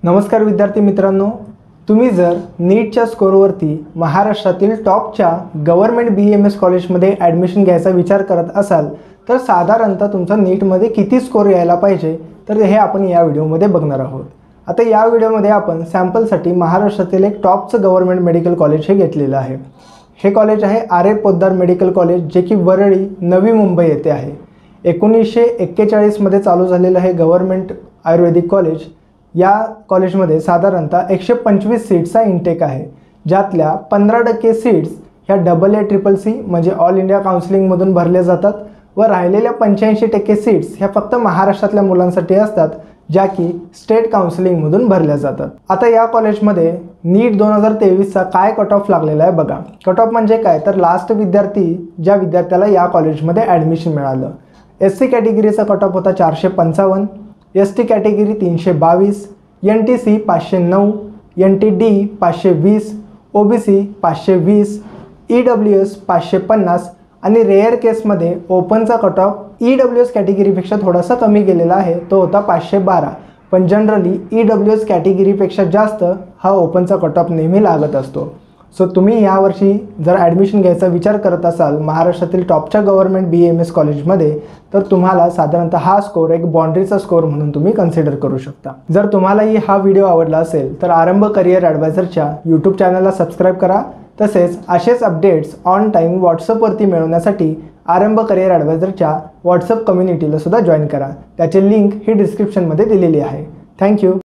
नमस्कार विद्यार्थी मित्रांनो, तुम्ही जर नीटच्या स्कोरवरती महाराष्ट्रातील टॉपच्या गव्हर्नमेंट BAMS कॉलेजमध्ये ॲडमिशन घ्यायचा विचार करत असाल तर साधारणतः तुमचा नीटमध्ये किती स्कोर यायला पाहिजे तर हे आपण या व्हिडिओमध्ये बघणार आहोत। आता या व्हिडिओमध्ये आपण सॅम्पलसाठी महाराष्ट्रातील एक टॉपचं गव्हर्नमेंट मेडिकल कॉलेज हे घेतलेलं आहे। हे कॉलेज आहे R.A. पोद्दार मेडिकल कॉलेज, जे की वरळी, नवी मुंबई येथे आहे। 1941 मध्ये चालू झालेलं हे गव्हर्नमेंट आयुर्वेदिक कॉलेज। या कॉलेजमध्ये साधारणतः 125 सीट्सचा इंटेक आहे, ज्यातल्या 15% सीट्स ह्या AA CCC म्हणजे ऑल इंडिया काउन्सिलिंगमधून भरल्या जातात व राहिलेल्या 85% सीट्स ह्या फक्त महाराष्ट्रातल्या मुलांसाठी असतात, ज्या की स्टेट काउन्सिलिंगमधून भरल्या जातात। आता या कॉलेजमध्ये नीट 2023चा काय कट ऑफ लागलेला आहे बघा। कट ऑफ म्हणजे काय तर लास्ट विद्यार्थी ज्या विद्यार्थ्याला या कॉलेजमध्ये ॲडमिशन मिळालं, SC कॅटेगरीचा कट ऑफ होता 455, ST category 322, NTC 509, NTD 520, OBC 520, EWS 550 आणि रेअर केसमध्ये ओपनचा कट ऑफ EWS कॅटेगरीपेक्षा थोडासा कमी गेलेला आहे, तो होता 512। पण जनरली EWS कॅटेगरीपेक्षा जास्त हा ओपनचा कट ऑफ नेहमी लागत असतो। सो तुम्ही यावर्षी जर ॲडमिशन घ्यायचा विचार करत असाल महाराष्ट्रातील टॉपच्या गव्हर्नमेंट BAMS कॉलेजमध्ये तर तुम्हाला साधारणतः हा स्कोर एक बाउंड्रीचा स्कोर म्हणून तुम्ही कन्सिडर करू शकता। जर तुम्हालाही हा व्हिडिओ आवडला असेल तर आरंभ करियर ॲडवायझरच्या यूट्यूब चॅनलला सबस्क्राईब करा। तसेच असेच अपडेट्स ऑन टाईम व्हॉट्सअपवरती मिळवण्यासाठी आरंभ करियर ॲडवायझरच्या व्हॉट्सअप कम्युनिटीला सुद्धा जॉईन करा। त्याची लिंक ही डिस्क्रिप्शनमध्ये दिलेली आहे। थँक्यू।